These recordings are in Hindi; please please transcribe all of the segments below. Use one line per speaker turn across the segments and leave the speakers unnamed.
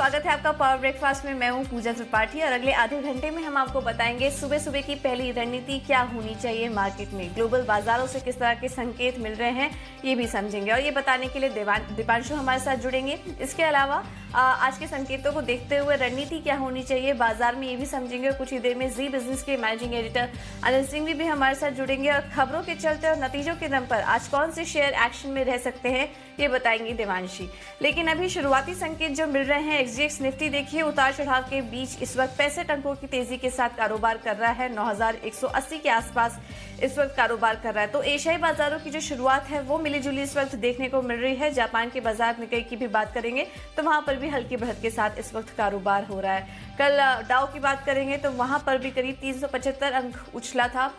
स्वागत है आपका पावर ब्रेकफास्ट में। मैं हूं पूजा त्रिपाठी और अगले आधे घंटे में हम आपको बताएंगे सुबह सुबह की पहली रणनीति क्या होनी चाहिए मार्केट में, ग्लोबल बाजारों से किस तरह के संकेत मिल रहे हैं ये भी समझेंगे। और ये बताने के लिए दीपांशु हमारे साथ जुड़ेंगे। इसके अलावा आज के संकेतों को देखते हुए रणनीति क्या होनी चाहिए बाजार में ये भी समझेंगे। और कुछ ही देर में जी बिजनेस के मैनेजिंग एडिटर अनिल सिंह भी हमारे साथ जुड़ेंगे और खबरों के चलते और नतीजों के दम पर आज कौन से शेयर एक्शन में रह सकते हैं ये बताएंगी देवांशी। लेकिन अभी शुरुआती संकेत जो मिल रहे हैं, एक्सजीएक्स निफ्टी देखिए उतार चढ़ाव के बीच इस वक्त 65 अंकों की तेजी के साथ कारोबार कर रहा है। 9180 के आसपास इस वक्त कारोबार कर रहा है। तो एशियाई बाजारों की जो शुरुआत है वो मिली जुली इस वक्त देखने को मिल रही है। जापान के बाजार निकाई की भी बात करेंगे तो वहां पर भी हल्की बढ़त के साथ इस वक्त कारोबार हो रहा है। कल डाउ की बात करेंगे तो वहां पर भी करीब 375 अंक उछला था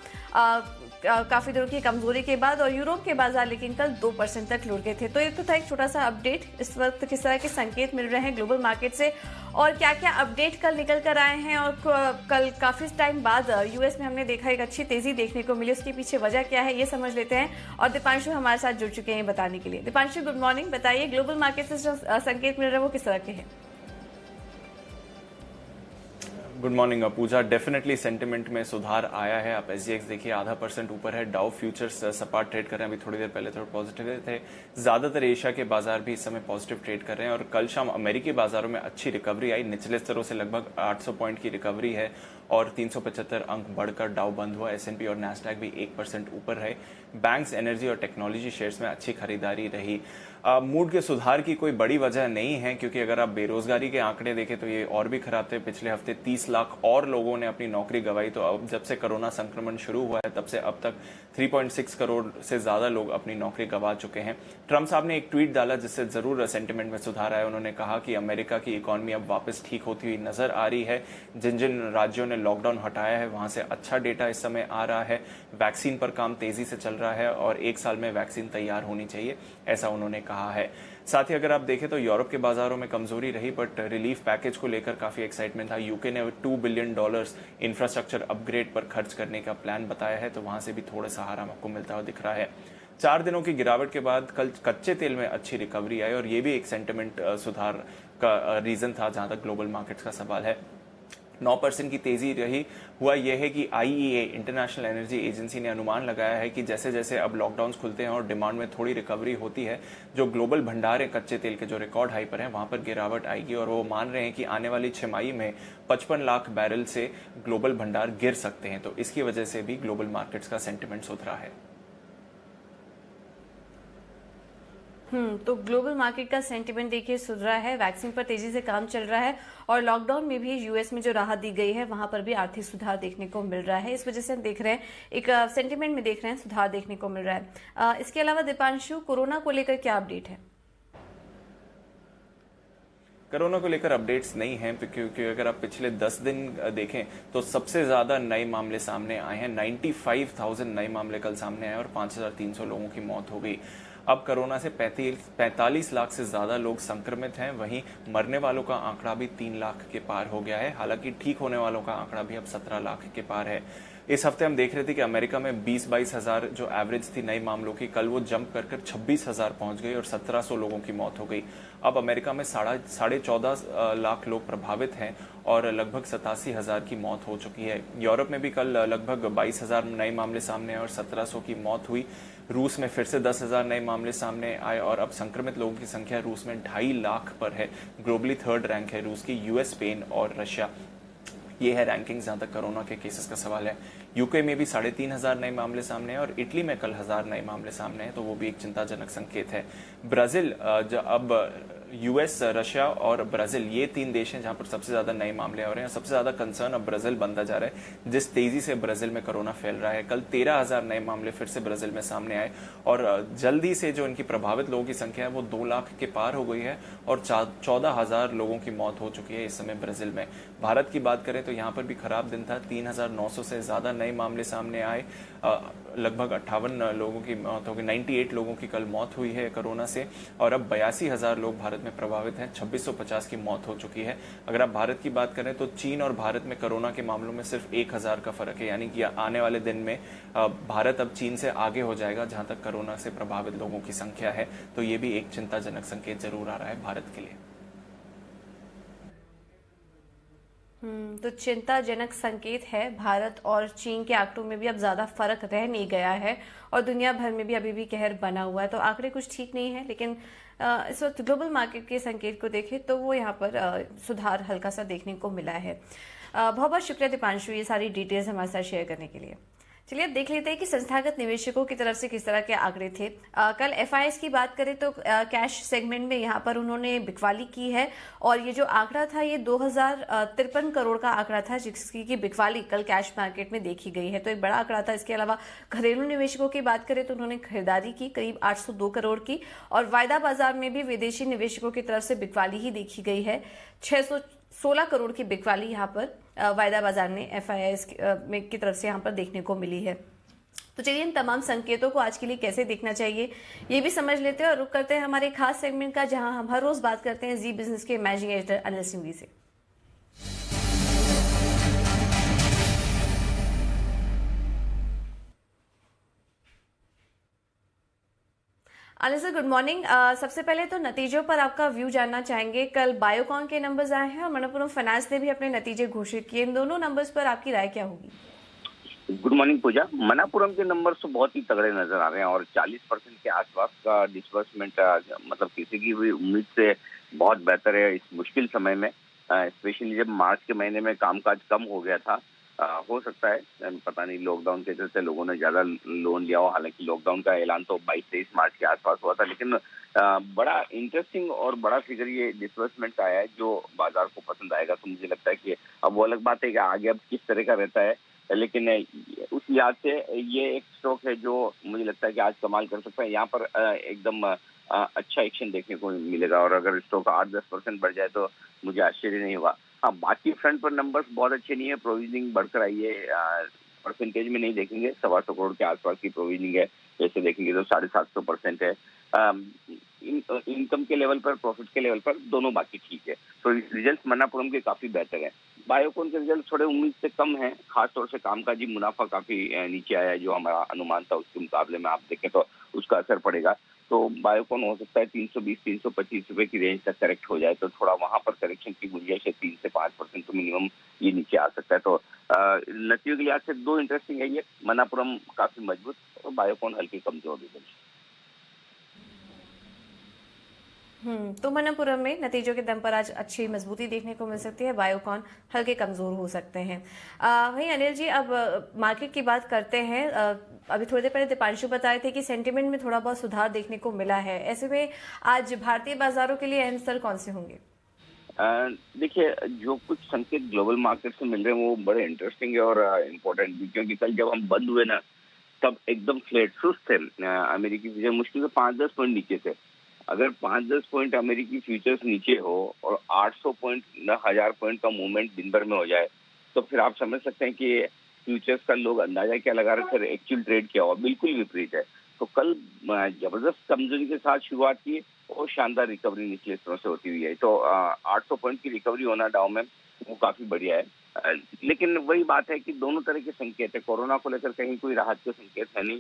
काफी दिनों की कमजोरी के बाद। और यूरोप के बाजार लेकिन कल 2% तक लुढ़ गए थे। तो एक तो था एक छोटा सा अपडेट, इस वक्त किस तरह के संकेत मिल रहे हैं ग्लोबल मार्केट से और क्या क्या अपडेट कल निकल कर आए हैं। और कल काफी टाइम बाद यूएस में हमने देखा एक अच्छी तेजी देखने को मिली, उसके पीछे वजह क्या है ये समझ लेते हैं। और दीपांशु हमारे साथ जुड़ चुके हैं बताने के लिए। दीपांशु गुड मॉर्निंग, बताइए ग्लोबल मार्केट से जो संकेत मिल रहे हैं वो किस तरह के हैं?
गुड मॉर्निंग पूजा। डेफिनेटली सेंटिमेंट में सुधार आया है। आप एसजीएक्स देखिए 0.5% ऊपर है। डाउ फ्यूचर्स सपाट ट्रेड कर रहे हैं, अभी थोड़ी देर पहले थोड़ा पॉजिटिव थे। ज्यादातर एशिया के बाजार भी इस समय पॉजिटिव ट्रेड कर रहे हैं। और कल शाम अमेरिकी बाजारों में अच्छी रिकवरी आई, निचले स्तरों से लगभग 800 पॉइंट की रिकवरी है और 375 अंक बढ़कर डाउ बंद हुआ। एसएनपी और नैस्डैक भी 1% ऊपर है। बैंक्स, एनर्जी और टेक्नोलॉजी शेयर्स में अच्छी खरीदारी रही। मूड के सुधार की कोई बड़ी वजह नहीं है, क्योंकि अगर आप बेरोजगारी के आंकड़े देखें तो ये और भी खराब थे। पिछले हफ्ते 30 लाख और लोगों ने अपनी नौकरी गंवाई। तो अब जब से कोरोना संक्रमण शुरू हुआ है तब से अब तक 3.6 करोड़ से ज्यादा लोग अपनी नौकरी गंवा चुके हैं। ट्रंप साहब ने एक ट्वीट डाला जिससे जरूर सेंटिमेंट में सुधार आया। उन्होंने कहा कि अमेरिका की इकोनॉमी अब वापस ठीक होती हुई नजर आ रही है। जिन जिन राज्यों ने लॉकडाउन हटाया है वहां से अच्छा डेटा इस समय आ रहा है। वैक्सीन पर काम तेजी से चल रहा है और 1 साल में वैक्सीन तैयार होनी चाहिए, ऐसा उन्होंने कहा है। साथ ही अगर आप देखें तो यूरोप के बाजारों में कमजोरी रही, बट रिलीफ पैकेज को लेकर काफी एक्साइटमेंट था। यूके ने $2 बिलियन इंफ्रास्ट्रक्चर अपग्रेड पर खर्च करने का प्लान बताया है, तो वहां से भी थोड़ा सहारा आपको मिलता हुआ दिख रहा है। 4 दिनों की गिरावट के बाद कल कच्चे तेल में अच्छी रिकवरी आई और ये भी एक सेंटिमेंट सुधार का रीजन था जहां तक ग्लोबल मार्केट्स का सवाल है। 9% की तेजी रही। हुआ यह है कि आईईए इंटरनेशनल एनर्जी एजेंसी ने अनुमान लगाया है कि जैसे जैसे अब लॉकडाउन खुलते हैं और डिमांड में थोड़ी रिकवरी होती है, जो ग्लोबल भंडार है कच्चे तेल के जो रिकॉर्ड हाई पर है वहां पर गिरावट आएगी। और वो मान रहे हैं कि आने वाली छमाही में 55 लाख बैरल से ग्लोबल भंडार गिर सकते हैं। तो इसकी वजह से भी ग्लोबल मार्केट्स का सेंटिमेंट सुधरा है।
तो ग्लोबल मार्केट का सेंटिमेंट देखिए सुधरा है, वैक्सीन पर तेजी से काम चल रहा है और लॉकडाउन में भी यूएस में जो राहत दी गई है वहां पर भी आर्थिक सुधार देखने को मिल रहा है। इस वजह से हम देख रहे हैं एक सेंटिमेंट में देख रहे हैं सुधार देखने को मिल रहा है। इसके अलावा दीपांशु, कोरोना को लेकर क्या अपडेट है?
कोरोना को लेकर अपडेट्स नहीं हैं, क्योंकि अगर आप पिछले 10 दिन देखें तो सबसे ज्यादा नए मामले सामने आए हैं। 95,000 नए मामले कल सामने आए और 5,300 लोगों की मौत हो गई। अब कोरोना से 45 लाख से ज्यादा लोग संक्रमित हैं। वहीं मरने वालों का आंकड़ा भी 3 लाख के पार हो गया है। हालांकि ठीक होने वालों का आंकड़ा भी अब 17 लाख के पार है। इस हफ्ते हम देख रहे थे कि अमेरिका में 20-22 हजार जो एवरेज थी नए मामलों की, कल वो जंप कर 26,000 पहुंच गई और 1700 लोगों की मौत हो गई। अब अमेरिका में 14.5 लाख लोग प्रभावित हैं और लगभग 87,000 की मौत हो चुकी है। यूरोप में भी कल लगभग 22,000 नए मामले सामने आए और 1700 की मौत हुई। रूस में फिर से 10,000 नए मामले सामने आए और अब संक्रमित लोगों की संख्या रूस में 2.5 लाख पर है। ग्लोबली 3rd रैंक है रूस की, यूएस, स्पेन और रशिया। ये है रैंकिंग जहां तक कोरोना के केसेस का सवाल है। यूके में भी 3,500 नए मामले सामने हैं और इटली में कल 1000 नए मामले सामने हैं, तो वो भी एक चिंताजनक संकेत है। ब्राजील, अब यूएस, रशिया और ब्राजील, ये 3 देश हैं जहां पर सबसे ज्यादा नए मामले हो रहे हैं। सबसे ज्यादा कंसर्न अब ब्राजील बनता जा रहा है, जिस तेजी से ब्राजील में कोरोना फैल रहा है। कल 13,000 नए मामले फिर से ब्राजील में सामने आए और जल्दी से जो इनकी प्रभावित लोगों की संख्या है वो 2 लाख के पार हो गई है और 14,000 लोगों की मौत हो चुकी है इस समय ब्राजील में। भारत की बात करें तो यहाँ पर भी खराब दिन था। 3,900 से ज्यादा नए मामले सामने आए। लगभग 58 लोगों की मौत हो गई। 98 लोगों की कल मौत हुई है कोरोना से और अब 82,000 लोग भारत में प्रभावित हैं। 2650 की मौत हो चुकी है। अगर आप भारत की बात करें तो चीन और भारत में कोरोना के मामलों में सिर्फ 1,000 का फर्क है, यानी कि आने वाले दिन में भारत अब चीन से आगे हो जाएगा जहां तक कोरोना से प्रभावित लोगों की संख्या है। तो ये भी एक चिंताजनक संकेत जरूर आ रहा है भारत के लिए।
तो चिंताजनक संकेत है। भारत और चीन के आंकड़ों में भी अब ज्यादा फर्क रह नहीं गया है और दुनिया भर में भी अभी भी कहर बना हुआ है। तो आंकड़े कुछ ठीक नहीं है, लेकिन इस वक्त ग्लोबल मार्केट के संकेत को देखें तो वो यहाँ पर सुधार हल्का सा देखने को मिला है। बहुत बहुत शुक्रिया दीपांशु, ये सारी डिटेल्स हमारे साथ शेयर करने के लिए। चलिए अब देख लेते हैं कि संस्थागत निवेशकों की तरफ से किस तरह के आंकड़े थे। कल एफआईआईज की बात करें तो कैश सेगमेंट में यहाँ पर उन्होंने बिकवाली की है और ये जो आंकड़ा था ये 2053 करोड़ का आंकड़ा था, जिसकी की बिकवाली कल कैश मार्केट में देखी गई है। तो एक बड़ा आंकड़ा था। इसके अलावा घरेलू निवेशकों की बात करें तो उन्होंने खरीदारी की करीब 802 करोड़ की और वायदा बाजार में भी विदेशी निवेशकों की तरफ से बिकवाली ही देखी गई है। 616 करोड़ की बिकवाली यहाँ पर वायदा बाजार ने एफआईआईज में की तरफ से यहाँ पर देखने को मिली है। तो चलिए इन तमाम संकेतों को आज के लिए कैसे देखना चाहिए ये भी समझ लेते हैं और रुक करते हैं हमारे खास सेगमेंट का, जहां हम हर रोज बात करते हैं जी बिजनेस के मैनेजिंग एडिटर अनिल सिंघवी से। Anil sir good morning. सबसे पहले तो नतीजों पर आपका व्यू जानना चाहेंगे। कल बायोकॉन के नंबर्स आए हैं और मनप्पुरम फाइनेंस ने भी अपने नतीजे घोषित किए। इन दोनों नंबर्स पर आपकी राय क्या होगी?
गुड मॉर्निंग पूजा। मनापुरम के नंबर्स तो बहुत ही तगड़े नजर आ रहे हैं और 40% के आसपास का डिसबर्समेंट मतलब किसी की भी उम्मीद से बहुत बेहतर है इस मुश्किल समय में। स्पेशली जब मार्च के महीने में कामकाज कम हो गया था। हो सकता है पता नहीं लॉकडाउन के चलते लोगों ने ज्यादा लोन लिया हो। हालांकि लॉकडाउन का ऐलान तो 22-23 मार्च के आसपास हुआ था, लेकिन बड़ा इंटरेस्टिंग और बड़ा फिगर ये डिसबर्समेंट का आया है जो बाजार को पसंद आएगा। तो मुझे लगता है कि अब वो अलग बात है कि आगे अब किस तरह का रहता है, लेकिन उस लिहाज से ये एक स्टॉक है जो मुझे लगता है कि आज कमाल कर सकता है। यहाँ पर एकदम अच्छा एक्शन देखने को मिलेगा और अगर स्टॉक 8-10% बढ़ जाए तो मुझे आश्चर्य नहीं हुआ। हाँ, बाकी फ्रंट पर नंबर्स बहुत अच्छे नहीं है। प्रोविजनिंग बढ़कर आई है, परसेंटेज में नहीं देखेंगे, 125 करोड़ के आसपास की प्रोविजनिंग है। जैसे देखेंगे तो 750% है। इनकम के लेवल पर, प्रॉफिट के लेवल पर दोनों बाकी ठीक है। तो रिजल्ट मन्नापुरम के काफी बेहतर है। बायोकॉन के रिजल्ट थोड़े उम्मीद से कम है, खासतौर से कामकाजी मुनाफा काफी नीचे आया है। जो हमारा अनुमान था उसके मुकाबले में आप देखें तो उसका असर पड़ेगा। तो बायोकॉन हो सकता है 320-325 रुपए की रेंज तक करेक्ट हो जाए, तो थोड़ा वहां पर करेक्शन की गुंजाइश है। 3 से 5% तो मिनिमम ये नीचे आ सकता है। तो नतीजों के लिहाज से दो इंटरेस्टिंग है ये। मन्नापुरम काफी मजबूत और बायोकॉन हल्की कमजोर भी।
तो मन्नापुरम में नतीजों के दम पर आज अच्छी मजबूती देखने को मिल सकती है, बायोकॉन हल्के कमजोर हो सकते हैं। वहीं अनिल जी अब मार्केट की बात करते हैं। अभी थोड़ी देर पहले दीपांशु बताए थे कि सेंटिमेंट में थोड़ा बहुत सुधार देखने को मिला है। ऐसे में आज भारतीय बाजारों के लिए अहम स्तर कौन से होंगे?
देखिए, जो कुछ संकेत ग्लोबल मार्केट से मिल रहे हैं वो बड़े इंटरेस्टिंग है और इम्पोर्टेंट भी, क्योंकि कल जब हम बंद हुए ना तब एकदम फ्लैट सुस्त थे। अमेरिकी फ्यूचर मुश्किल से 5-10 पॉइंट नीचे थे। अगर 5-10 पॉइंट अमेरिकी फ्यूचर्स नीचे हो और 800 पॉइंट 1000 पॉइंट का मूवमेंट दिन भर में हो जाए तो फिर आप समझ सकते हैं कि फ्यूचर्स का लोग अंदाजा क्या लगा रहे थे, एक्चुअल ट्रेड क्या हुआ, बिल्कुल विपरीत है। तो कल जबरदस्त कमजोरी के साथ शुरुआत की और शानदार रिकवरी निचले स्तरों से होती हुई है। तो 800 पॉइंट की रिकवरी होना डाउ में वो काफी बढ़िया है। लेकिन वही बात है कि दोनों तरह के संकेत है। कोरोना को लेकर कहीं कोई राहत के संकेत है नहीं।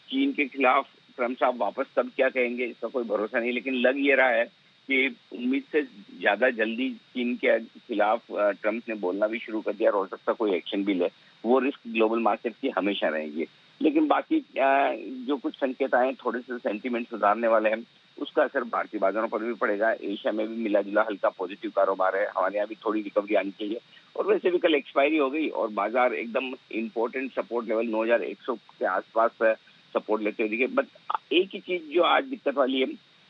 चीन के खिलाफ ट्रम्प साहब वापस कब क्या कहेंगे इसका कोई भरोसा नहीं, लेकिन लग ये रहा है कि उम्मीद से ज्यादा जल्दी चीन के खिलाफ ट्रम्प ने बोलना भी शुरू कर दिया और हो सकता कोई एक्शन भी ले। वो रिस्क ग्लोबल मार्केट की हमेशा रहेगी। लेकिन बाकी जो कुछ संकेत आए थोड़े से सेंटीमेंट सुधारने वाले हैं, उसका असर भारतीय बाजारों पर भी पड़ेगा। एशिया में भी मिला जुला हल्का पॉजिटिव कारोबार है। हमारे यहाँ भी थोड़ी रिकवरी आनी चाहिए। और वैसे भी कल एक्सपायरी हो गई और बाजार एकदम इम्पोर्टेंट सपोर्ट लेवल 9100 के आसपास सपोर्ट लेते हुए दिखे। बट एक ही चीज जो आज दिक्कत वाली है,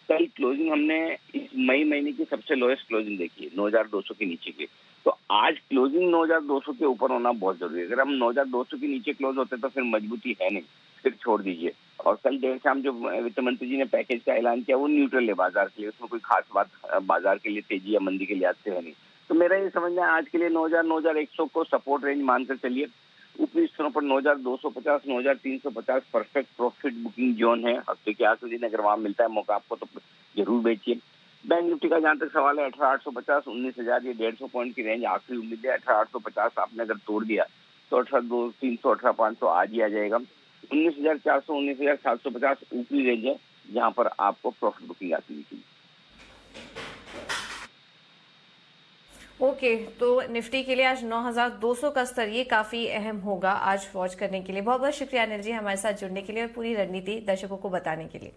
कल क्लोजिंग हमने इस मई महीने की सबसे लोएस्ट क्लोजिंग देखी है, 9200 के नीचे की। तो आज क्लोजिंग 9200 के ऊपर होना बहुत जरूरी है। अगर हम 9200 के नीचे क्लोज होते तो फिर मजबूती है नहीं, फिर छोड़ दीजिए। और कल देर शाम जो वित्त मंत्री जी ने पैकेज का ऐलान किया वो न्यूट्रल है बाजार के लिए, उसमें कोई खास बात बाजार के लिए तेजी या मंदी के लिहाज से है नहीं। तो मेरा ये समझना है आज के लिए 9100 को सपोर्ट रेंज मानकर चलिए। ऊपरी स्तरों पर 9250, 9350 परफेक्ट प्रॉफिट बुकिंग जोन है। हफ्ते के आखिरी दिन अगर वहां मिलता है मौका आपको तो जरूर बेचिए। बैंक निफ्टी का जहां तक सवाल है 18850, 19000 ये 150 पॉइंट की रेंज आखिरी उम्मीद है। 18850 आपने अगर तोड़ दिया तो 18300, 18500 आज ही आ जाएगा। 19400, 19750 ऊपरी रेंज है जहां पर आपको प्रॉफिट बुकिंग आती है।
ओके, तो निफ्टी के लिए आज 9,200 का स्तर ये काफी अहम होगा आज वॉच करने के लिए। बहुत बहुत शुक्रिया अनिल जी हमारे साथ जुड़ने के लिए और पूरी रणनीति दर्शकों को बताने के लिए।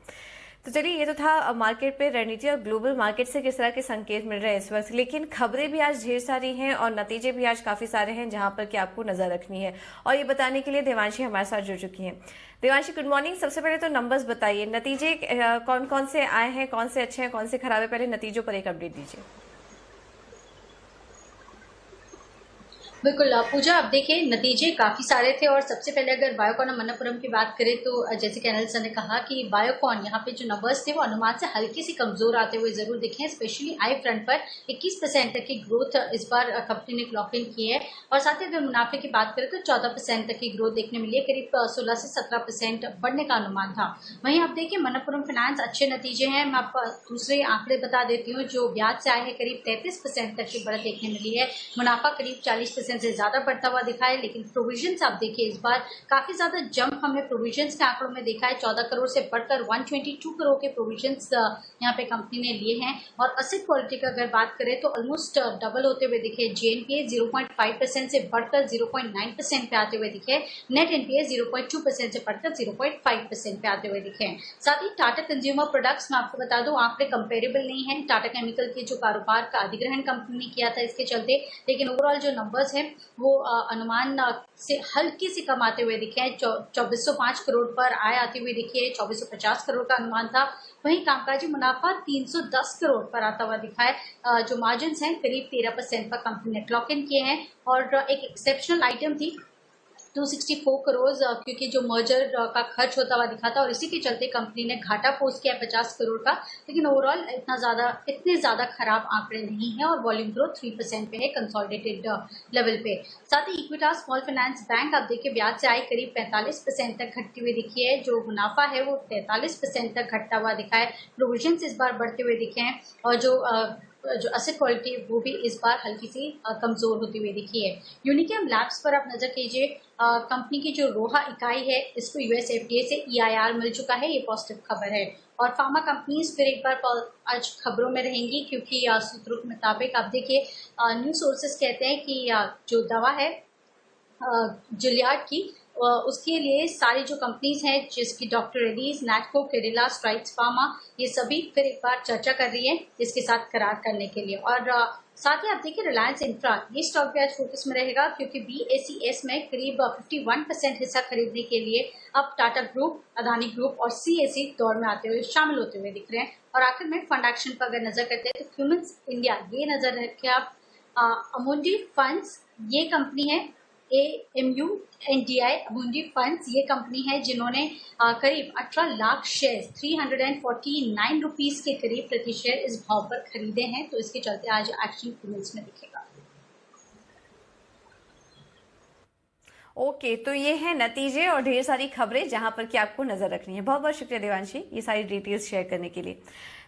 तो चलिए, ये तो था मार्केट पे रणनीति और ग्लोबल मार्केट से किस तरह के संकेत मिल रहे हैं इस वक्त, लेकिन खबरें भी आज ढेर सारी हैं और नतीजे भी आज काफी सारे हैं जहां पर कि आपको नजर रखनी है। और ये बताने के लिए देवांशी हमारे साथ जुड़ चुकी हैं। Devanshi, good morning. सबसे पहले तो नंबर्स बताइए, नतीजे कौन कौन से आए हैं, कौन से अच्छे हैं, कौन से खराब है, पहले नतीजों पर एक अपडेट दीजिए।
बिल्कुल पूजा, अब देखिए नतीजे काफी सारे थे और सबसे पहले अगर बायोकॉन और मन्नपुरम की बात करें तो जैसे कि अनिल सर ने कहा कि बायोकॉन यहाँ पे जो नंबर्स थे वो अनुमान से हल्के से कमजोर आते हुए जरूर दिखे, स्पेशली आई फ्रंट पर 21% तक की ग्रोथ इस बार कंपनी ने क्लॉक इन की है। और साथ ही अगर मुनाफे की बात करें तो 14% तक की ग्रोथ देखने मिली है, करीब 16 से 17% बढ़ने का अनुमान था। वहीं आप देखिए मन्नपुरम फाइनेंस अच्छे नतीजे हैं। मैं आपको दूसरे आंकड़े बता देती हूँ, जो ब्याज से आए हैं करीब 33% तक की बढ़त देखने मिली है, मुनाफा करीब 40% से ज्यादा बढ़ता हुआ दिखा है। लेकिन प्रोविजंस आप देखिए इस बार काफी ज्यादा जंप हमने प्रोविजंस के आंकड़ों में देखा है, 14 करोड़ से बढ़कर 122 करोड़ के प्रोविजंस यहाँ पे कंपनी ने लिए हैं। और एसेट क्वालिटी का अगर बात करें तो ऑलमोस्ट डबल होते हुए दिखे, जेएनपीए 0.5% से बढ़कर 0.9% पे आते हुए दिखे, नेट एनपीए 0.2% से बढ़कर 0.5% पे आते हुए दिखे। साथ ही टाटा कंज्यूमर प्रोडक्ट्स में आपको बता दूं आंकड़े कंपेरेबल नहीं है, टाटा केमिकल के जो कारोबार का अधिग्रहण कंपनी ने किया था इसके चलते, लेकिन ओवरऑल जो नंबर्स हैं वो अनुमान से हल्के से कम आते हुए दिखे हैं। 2405 करोड़ पर आय आती हुई दिखी है, 2450 करोड़ का अनुमान था। वहीं कामकाजी मुनाफा 310 करोड़ पर आता हुआ दिखा है। जो मार्जिन हैं करीब 13% पर कंपनी ने क्लॉक इन किए हैं। और एक एक्सेप्शनल आइटम थी 264 करोड़, क्योंकि जो मर्जर का खर्च होता हुआ दिखा था और इसी के चलते कंपनी ने घाटा पोस्ट किया 50 करोड़ का। लेकिन ओवरऑल इतने ज्यादा खराब आंकड़े नहीं है और वॉल्यूम ग्रोथ 3% पे है कंसोलिडेटेड लेवल पे। साथ ही इक्विटास स्मॉल फाइनेंस बैंक आप देखिए ब्याज से आई करीब 45% तक घटती हुई दिखी है, जो मुनाफा है वो 43% तक घटता हुआ दिखा है। प्रोविजन इस बार बढ़ते हुए दिखे हैं और जो एसेट क्वालिटी वो भी इस बार हल्की सी कमजोर होती हुई दिखी है। यूनिकेम लैब्स पर आप नजर कीजिए, कंपनी की जो रोहा इकाई है इसको यूएस एफडीए से ईआईआर मिल चुका है, ये पॉजिटिव खबर है। और फार्मा कंपनीज फिर एक बार आज खबरों में रहेंगी, क्योंकि सूत्रों के मुताबिक आप देखिए न्यूज सोर्सेस कहते हैं कि जो दवा है जिलियाड की, उसके लिए सारी जो कंपनीज हैं जिसकी doctor Reddy's, Natco, Cadila, strides pharma, ये सभी फिर एक बार चर्चा कर रही है इसके साथ करार करने के लिए। और साथ ही आप देखिए रिलायंस इंफ्रा, ये स्टॉक भी आज फोकस में रहेगा, क्योंकि बीएसीएस में करीब 51% हिस्सा खरीदने के लिए अब टाटा ग्रुप, अदानी ग्रुप और सीएससी दौड़ में आते हुए शामिल होते हुए दिख रहे हैं। और आखिर में फंड एक्शन पर अगर नजर करते हैं तो क्यूमेंस इंडिया, ये नजर रखें आप, अमुंडी फंड्स ये कंपनी है, AMUNDI अमुंडी फंड्स ये कंपनी है जिन्होंने करीब 18 लाख शेयर 349 रुपीस के करीब प्रति शेयर इस भाव पर खरीदे हैं। तो इसके चलते आज एक्शन क्यूमेंस में दिखेगा।
ओके, तो ये है नतीजे और ढेर सारी खबरें जहां पर कि आपको नजर रखनी है। बहुत बहुत शुक्रिया देवांशी ये सारी डिटेल्स शेयर करने के लिए।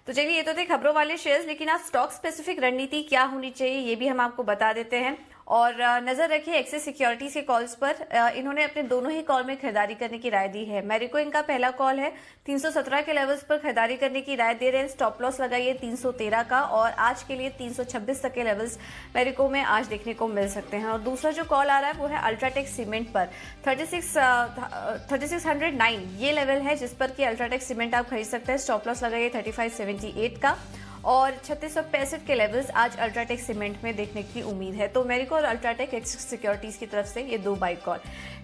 तो चलिए, ये तो थे खबरों वाले शेयर्स, लेकिन आज स्टॉक स्पेसिफिक रणनीति क्या होनी चाहिए ये भी हम आपको बता देते हैं। और नजर रखिए एक्सिस सिक्योरिटीज के कॉल्स पर, इन्होंने अपने दोनों ही कॉल में खरीदारी करने की राय दी है। मैरिको इनका पहला कॉल है, 317 के लेवल्स पर खरीदारी करने की राय दे रहे हैं। स्टॉप लॉस लगाइए 313 का और आज के लिए 326 तक के लेवल्स मैरिको में आज देखने को मिल सकते हैं। और दूसरा जो कॉल आ रहा है वो है अल्ट्राटेक सीमेंट पर, 3609 ये लेवल है जिस पर कि अल्ट्राटेक सीमेंट आप खरीद सकते हैं। स्टॉप लॉस लगाइए 3578 का और 3665 के लेवल्स आज अल्ट्राटेक सीमेंट में देखने की उम्मीद है। तो मेरिको और अल्ट्राटेक एक्सिस सिक्योरिटीज की तरफ से ये दो बाई कॉल।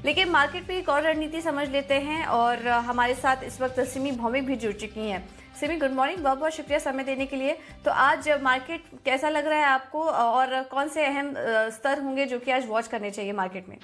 लेकिन मार्केट पे एक और रणनीति समझ लेते हैं और हमारे साथ इस वक्त सिमी भौमिक भी जुड़ चुकी हैं। सिमी, गुड मॉर्निंग, बहुत बहुत शुक्रिया समय देने के लिए। तो आज मार्केट कैसा लग रहा है आपको और कौन से अहम स्तर होंगे जो कि आज वॉच करने चाहिए मार्केट में?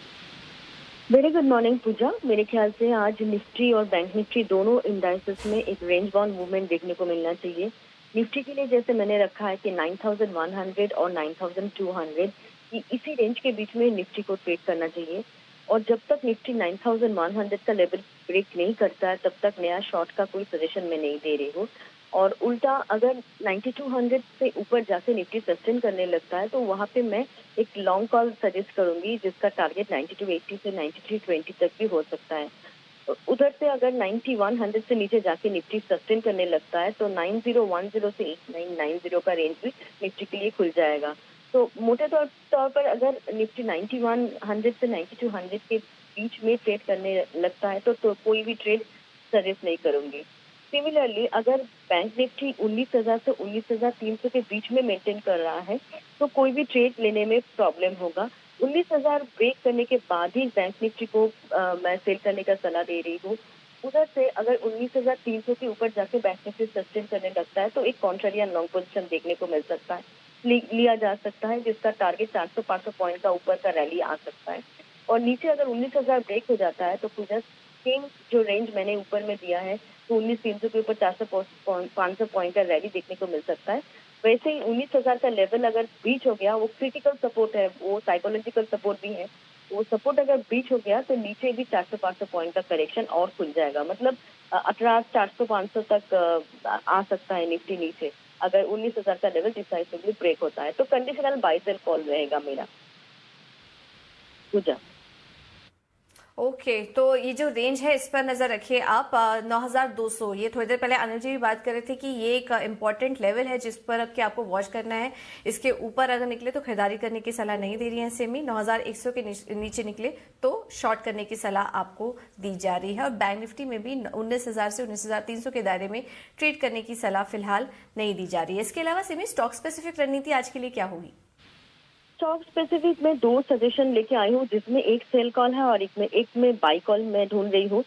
वेरी गुड मॉर्निंग पूजा। मेरे ख्याल से आज निफ्टी और बैंक निफ्टी दोनों इंडाइसेस में एक रेंज बाउंड मूवमेंट देखने को मिलना चाहिए। निफ्टी के लिए जैसे मैंने रखा है कि 9100 और 9200 की इसी रेंज के बीच में निफ्टी को ट्रेड करना चाहिए। और जब तक निफ्टी 9100 का लेवल ब्रेक नहीं करता है तब तक नया शॉर्ट का कोई सजेशन मैं नहीं दे रही हूँ। और उल्टा अगर 9200 से ऊपर जाके निफ्टी सस्टेन करने लगता है तो वहाँ पे मैं एक लॉन्ग कॉल सजेस्ट करूंगी जिसका टारगेट 9280 से 9320 तक भी हो सकता है। उधर से अगर 9100 से नीचे जाके निफ्टी सस्टेन करने लगता है तो 9010 से 8990 का रेंज भी निफ्टी के लिए खुल जाएगा। तो मोटे तौर पर अगर निफ्टी 9100 से 9200 के बीच में ट्रेड करने लगता है तो कोई भी ट्रेड सजेस्ट नहीं करूंगी। सिमिलरली अगर बैंक निफ्टी 19,000 से 19,300 के बीच में मेंटेन कर रहा है तो कोई भी ट्रेड लेने में प्रॉब्लम होगा। 19,000 ब्रेक करने के बाद ही बैंक निफ्टी को मैं सेल करने का सलाह दे रही हूँ। उधर से अगर 19,300 के ऊपर जाके बैंक निफ्टी सस्टेन करने लगता है तो एक कॉन्ट्रेरियन लॉन्ग पोजीशन देखने को मिल सकता है, लिया जा सकता है, जिसका टारगेट 400-500 पॉइंट का ऊपर का रैली आ सकता है। और नीचे अगर 19,000 ब्रेक हो जाता है तो पूजा सेम जो रेंज मैंने ऊपर में दिया है तो 19,300 के ऊपर 400-500 पॉइंट का रैली देखने को मिल सकता है। वैसे ही 19,000 का लेवल अगर ब्रीच हो गया, वो क्रिटिकल सपोर्ट है, वो साइकोलॉजिकल सपोर्ट भी है, वो सपोर्ट अगर ब्रीच हो गया तो नीचे भी 400-500 पॉइंट का करेक्शन और खुल जाएगा। मतलब 18,400-500 तक आ सकता है निफ्टी नीचे अगर 19,000 का लेवल डिसाइसिवली ब्रेक होता है। तो कंडीशनल बाय सेल कॉल रहेगा मेरा। पूजा
ओके, तो ये जो रेंज है इस पर नजर रखिए आप। 9,200, ये थोड़ी देर पहले अनिल जी भी बात कर रहे थे कि ये एक इम्पॉर्टेंट लेवल है जिस पर कि आपको वॉच करना है। इसके ऊपर अगर निकले तो खरीदारी करने की सलाह नहीं दे रही है सेमी। 9,100 के नीचे निकले तो शॉर्ट करने की सलाह आपको दी जा रही है। और बैंक निफ्टी में भी 19,000 से 19,300 के दायरे में ट्रेड करने की सलाह फिलहाल नहीं दी जा रही है। इसके अलावा सेमी स्टॉक स्पेसिफिक रणनीति आज के लिए क्या होगी?
स्टॉक स्पेसिफिक में 2 सजेशन लेके आई हूँ, जिसमें एक सेल कॉल है और एक में बाई कॉल मैं ढूंढ रही हूँ।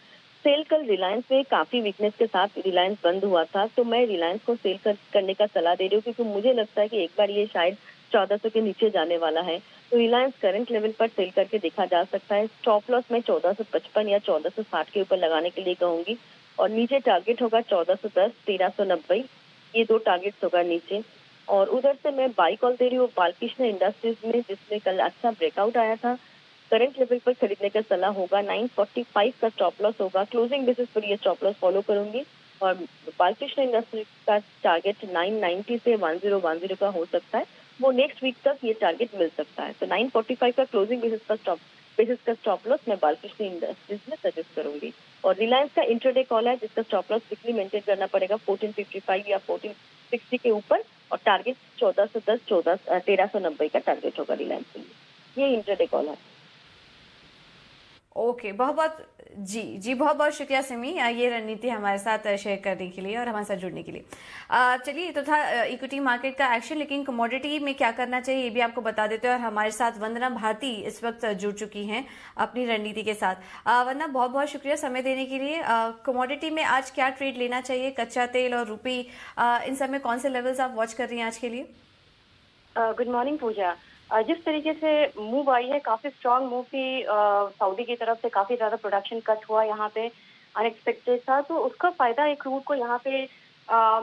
सेल कल रिलायंस में काफी वीकनेस के साथ रिलायंस बंद हुआ था, तो मैं रिलायंस को सेल करने का सलाह दे रही हूँ, क्योंकि मुझे लगता है कि एक बार ये शायद 1400 के नीचे जाने वाला है। तो रिलायंस करंट लेवल पर सेल करके देखा जा सकता है। स्टॉप लॉस मैं 1455 या 1460 के ऊपर लगाने के लिए कहूंगी और नीचे टारगेट होगा 1410, 1390, ये 2 टारगेट्स होगा नीचे। और उधर से मैं बाई कॉल दे रही हूँ बालकृष्ण इंडस्ट्रीज में, जिसमें कल अच्छा ब्रेकआउट आया था। करंट लेवल पर खरीदने का सलाह होगा। 945 का स्टॉप लॉस होगा। क्लोजिंग बेसिस पर ये स्टॉप लॉस फॉलो करूंगी और बालकृष्ण इंडस्ट्रीज का टारगेट 990 से 1010 का हो सकता है। वो नेक्स्ट वीक तक ये टारगेट मिल सकता है। तो 945 का क्लोजिंग बेसिस का स्टॉप लॉस मैं बालकृष्ण इंडस्ट्रीज में सजेस्ट करूंगी। और रिलायंस का इंट्राडे कॉल है, जिसका स्टॉप लॉस वीकली मेंटेन करना पड़ेगा 1455 या 1460 के ऊपर और टारगेट 1410, 1390 का टारगेट होगा रिलायंस के लिए। ये इंट्राडे कॉल है।
ओके, बहुत बहुत शुक्रिया सिमी, ये रणनीति हमारे साथ शेयर करने के लिए और हमारे साथ जुड़ने के लिए। चलिए, तो था इक्विटी मार्केट का एक्शन, लेकिन कमोडिटी में क्या करना चाहिए ये भी आपको बता देते हैं। और हमारे साथ वंदना भारती इस वक्त जुड़ चुकी हैं अपनी रणनीति के साथ। वंदना, बहुत बहुत शुक्रिया समय देने के लिए। कमोडिटी में आज क्या ट्रेड लेना चाहिए? कच्चा तेल और रुपी, इन सब में कौन से लेवल्स आप वॉच कर रही हैं आज के लिए?
गुड मॉर्निंग पूजा। जिस तरीके से मूव आई है, काफी स्ट्रांग मूव थी। सऊदी की तरफ से काफी ज्यादा प्रोडक्शन कट हुआ यहाँ पे, अनएक्सपेक्टेड था, तो उसका फायदा एक क्रूड को यहाँ पे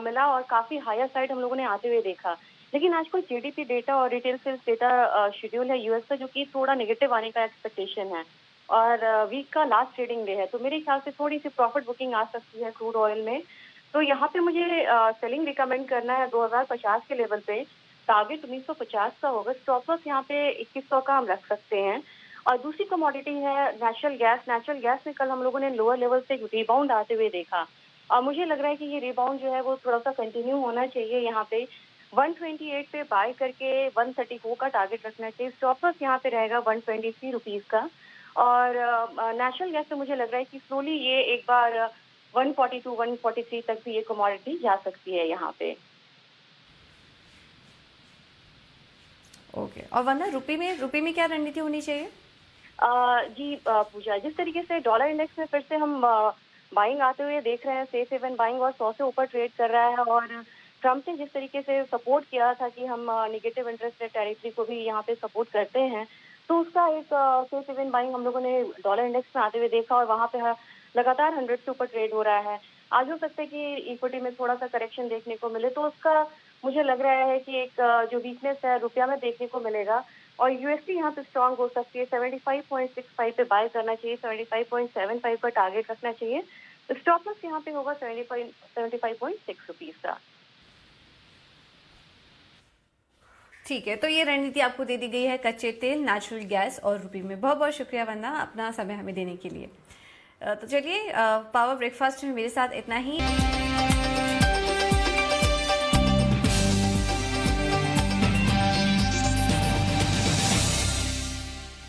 मिला और काफी हायर साइड हम लोगों ने आते हुए देखा। लेकिन आज कोई जीडीपी डेटा और रिटेल सेल्स डेटा शेड्यूल है यूएस का, जो कि थोड़ा नेगेटिव आने का एक्सपेक्टेशन है और वीक का लास्ट ट्रेडिंग डे है, तो मेरे ख्याल से थोड़ी सी प्रॉफिट बुकिंग आ सकती है क्रूड ऑयल में। तो यहाँ पे मुझे सेलिंग रिकमेंड करना है 2050 के लेवल पे। टारगेट 1950 का होगा। स्टॉप लॉस यहाँ पे 2100 का हम रख सकते हैं। और दूसरी कमोडिटी है नेचुरल गैस। नेचुरल गैस में कल हम लोगों ने लोअर लेवल से रिबाउंड आते हुए देखा और मुझे लग रहा है कि ये रिबाउंड जो है वो थोड़ा सा कंटिन्यू होना चाहिए। यहाँ पे 128 पे बाय करके 134 का टारगेट रखना चाहिए। स्टॉप लॉस यहाँ पे रहेगा 123 रुपीज का। और नेचुरल गैस में मुझे लग रहा है कि स्लोली ये एक बार 142, 143 तक भी ये कमोडिटी जा सकती है यहाँ पे।
ओके, और वंदना, रुपी में क्या रणनीति होनी चाहिए?
जी पूजा, जिस तरीके से डॉलर इंडेक्स में फिर से हम बाइंग आते हुए देख रहे हैं, सेफ हेवन बाइंग और 100 से ऊपर ट्रेड कर रहा है। और ट्रम्प ने जिस तरीके से सपोर्ट किया था कि हम नेगेटिव इंटरेस्ट रेट टेरिटरी को भी यहाँ पे सपोर्ट करते हैं, तो उसका एक सेफ हेवन बाइंग हम लोगों ने डॉलर इंडेक्स में आते हुए देखा और वहाँ पे लगातार 100 से ऊपर ट्रेड हो रहा है। आज हो सकता है कि इक्विटी में थोड़ा सा करेक्शन देखने को मिले, तो उसका मुझे लग रहा है कि एक जो वीकनेस है रुपया में देखने को मिलेगा। और यूएसडी यहाँ पे स्ट्रांग हो सकती है। 75.65 पे बाय करना चाहिए। 75.75 का टारगेट रखना चाहिए। तो स्टॉप लॉस यहाँ पे होगा 75.6 रुपीज का।
ठीक है, तो ये रणनीति आपको दे दी गई है कच्चे तेल, नेचुरल गैस और रुपी में। बहुत बहुत शुक्रिया वंदना, अपना समय हमें देने के लिए। तो चलिए, पावर ब्रेकफास्ट में मेरे साथ इतना ही।